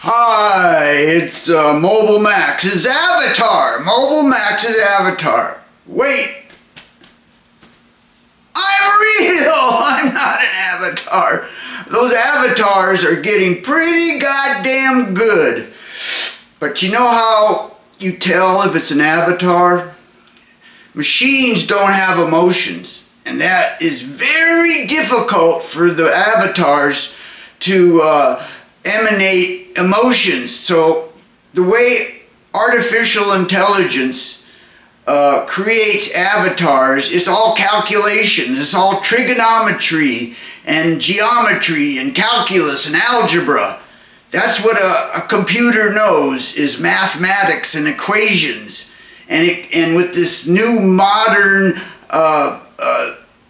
Hi, it's Mobile Max's avatar. Mobile Max's avatar. Wait, I'm real. I'm not an avatar. Those avatars are getting pretty goddamn good. But you know how you tell if it's an avatar? Machines don't have emotions, and that is very difficult for the avatars to emanate emotions. So the way artificial intelligence creates avatars, it's all calculations, it's all trigonometry and geometry and calculus and algebra. That's what a computer knows, is mathematics and equations. And with this new modern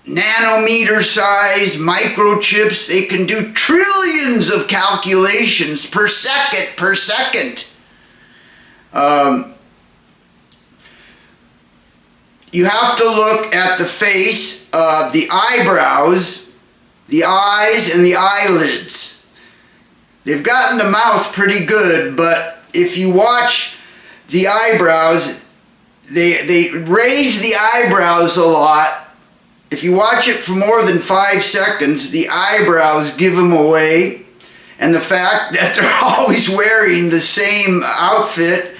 nanometer size microchips, they can do trillions of calculations per second. You have to look at the face, the eyebrows, the eyes, and the eyelids. They've gotten the mouth pretty good, but if you watch the eyebrows, they raise the eyebrows a lot. If you watch it for more than 5 seconds, the eyebrows give them away. And the fact that they're always wearing the same outfit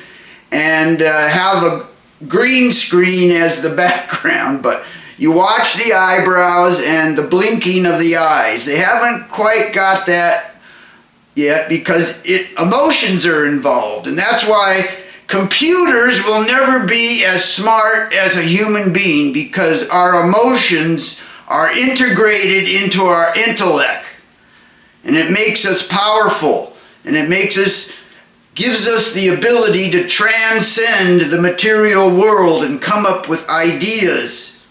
and have a green screen as the background. But you watch the eyebrows and the blinking of the eyes. They haven't quite got that yet because emotions are involved. And that's why computers will never be as smart as a human being, because our emotions are integrated into our intellect, and it makes us powerful, and it gives us the ability to transcend the material world and come up with ideas.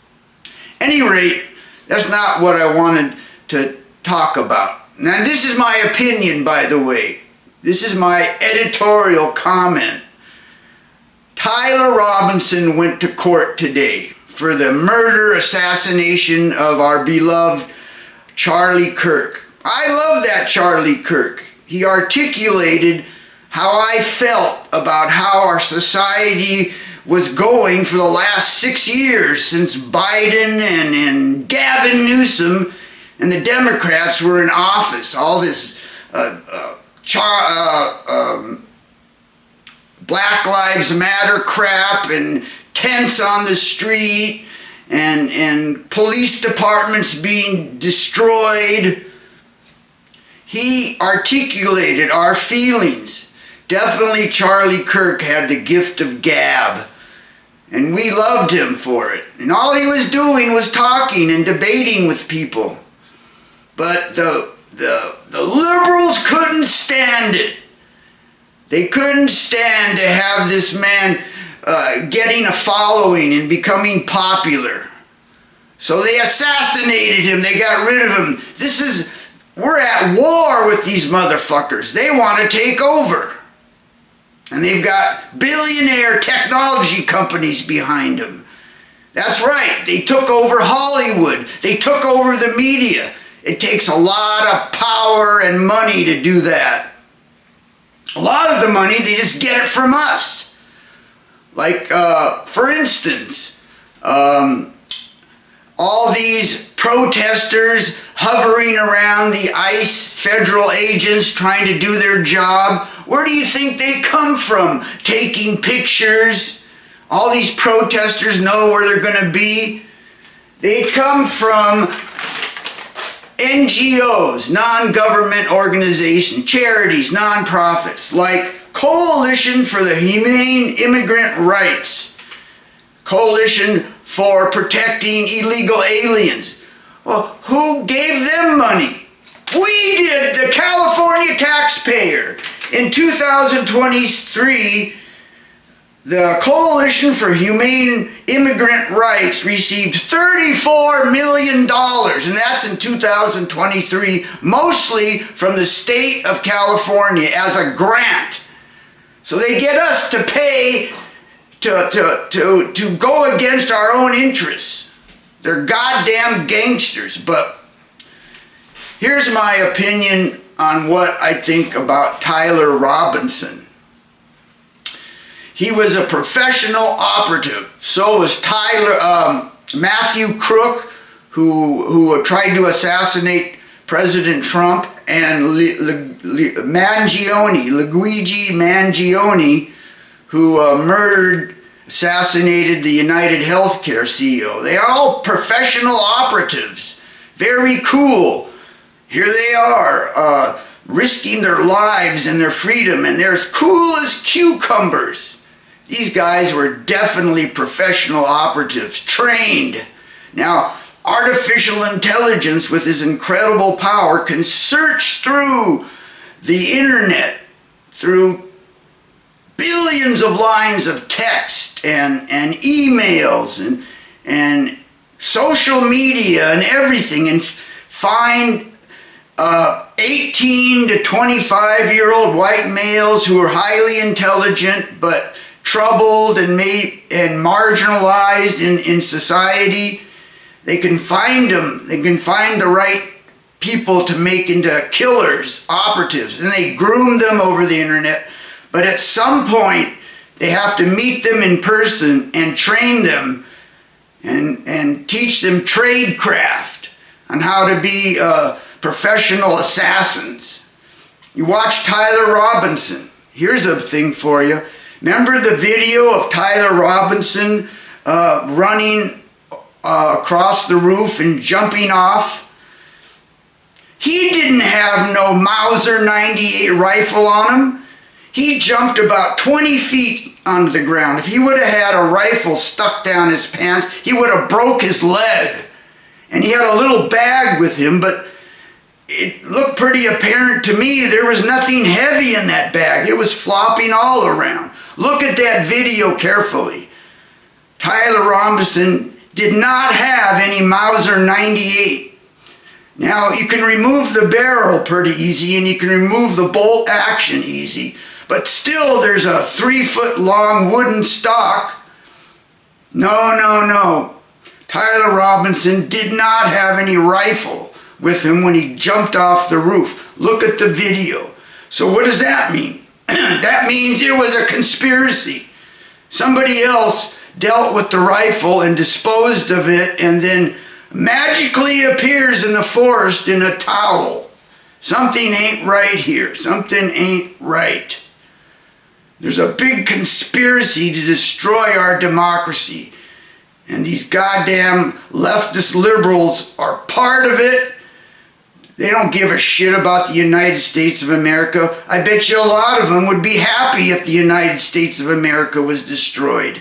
At any rate, that's not what I wanted to talk about. Now, this is my opinion, by the way. This is my editorial comment. Tyler Robinson went to court today for the murder, assassination of our beloved Charlie Kirk. I love that Charlie Kirk. He articulated how I felt about how our society was going for the last 6 years since Biden and Gavin Newsom and the Democrats were in office. All this Black Lives Matter crap and tents on the street and police departments being destroyed. He articulated our feelings. Definitely Charlie Kirk had the gift of gab, and we loved him for it. And all he was doing was talking and debating with people. But the liberals couldn't stand it. They couldn't stand to have this man getting a following and becoming popular. So they assassinated him. They got rid of him. We're at war with these motherfuckers. They want to take over. And they've got billionaire technology companies behind them. That's right. They took over Hollywood. They took over the media. It takes a lot of power and money to do that. A lot of the money, they just get it from us. Like, for instance, all these protesters hovering around the ICE federal agents trying to do their job. Where do you think they come from? Taking pictures. All these protesters know where they're going to be. They come from NGOs, non-government organizations, charities, non-profits, like Coalition for the Humane Immigrant Rights, Coalition for Protecting Illegal Aliens. Well, who gave them money? We did, the California taxpayer. In 2023, the Coalition for Humane Immigrant Rights received $34 million, and that's in 2023, mostly from the state of California as a grant. So they get us to pay to go against our own interests. They're goddamn gangsters. But here's my opinion on what I think about Tyler Robinson. He was a professional operative. So was Matthew Crook, who tried to assassinate President Trump, and Luigi Mangione, who assassinated the United Healthcare CEO. They are all professional operatives. Very cool. Here they are, risking their lives and their freedom, and they're as cool as cucumbers. These guys were definitely professional operatives, trained. Now, artificial intelligence, with its incredible power, can search through the internet, through billions of lines of text and emails and social media and everything, and find 18 to 25-year-old white males who are highly intelligent but troubled and marginalized in society. They can find them. They can find the right people to make into killers, operatives, and they groom them over the internet. But at some point, they have to meet them in person and train them and teach them tradecraft on how to be professional assassins. You watch Tyler Robinson. Here's a thing for you. Remember the video of Tyler Robinson running across the roof and jumping off? He didn't have no Mauser 98 rifle on him. He jumped about 20 feet onto the ground. If he would have had a rifle stuck down his pants, he would have broke his leg. And he had a little bag with him, but it looked pretty apparent to me there was nothing heavy in that bag. It was flopping all around. Look at that video carefully. Tyler Robinson did not have any Mauser 98. Now, you can remove the barrel pretty easy, and you can remove the bolt action easy, but still there's a 3-foot long wooden stock. No. Tyler Robinson did not have any rifle with him when he jumped off the roof. Look at the video. So what does that mean? That means it was a conspiracy. Somebody else dealt with the rifle and disposed of it, and then magically appears in the forest in a towel. Something ain't right here. Something ain't right. There's a big conspiracy to destroy our democracy. And these goddamn leftist liberals are part of it. They don't give a shit about the United States of America. I bet you a lot of them would be happy if the United States of America was destroyed.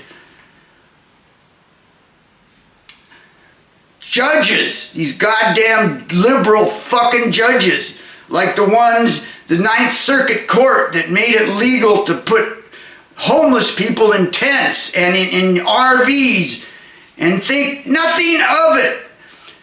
Judges, these goddamn liberal fucking judges, like the ones, the Ninth Circuit Court that made it legal to put homeless people in tents and in RVs and think nothing of it.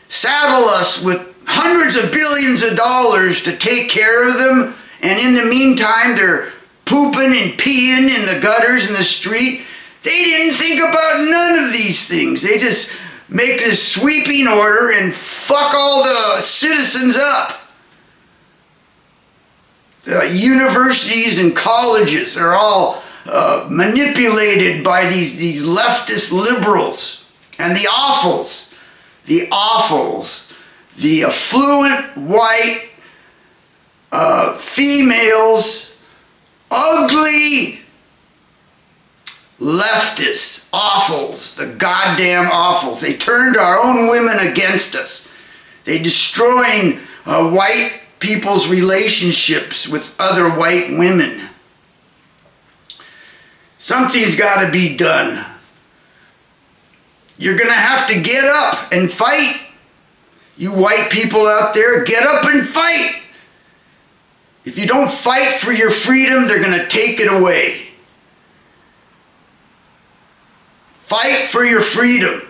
Saddle us with hundreds of billions of dollars to take care of them, and in the meantime they're pooping and peeing in the gutters in the street. They didn't think about none of these things. They just make this sweeping order and fuck all the citizens up. The universities and colleges are all manipulated by these leftist liberals and the offals, the affluent white females, ugly leftists, offals, the goddamn offals. They turned our own women against us. They destroying white people's relationships with other white women. Something's got to be done. You're going to have to get up and fight. You white people out there, get up and fight. If you don't fight for your freedom, they're going to take it away. Fight for your freedom.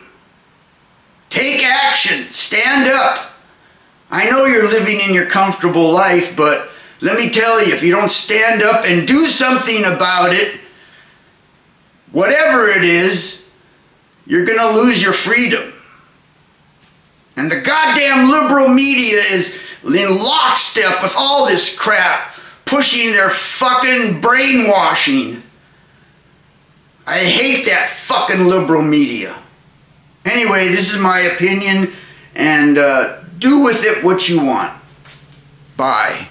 Take action. Stand up. I know you're living in your comfortable life, but let me tell you, if you don't stand up and do something about it, whatever it is, you're going to lose your freedom. And the goddamn liberal media is in lockstep with all this crap, pushing their fucking brainwashing. I hate that fucking liberal media. Anyway, this is my opinion, and do with it what you want. Bye.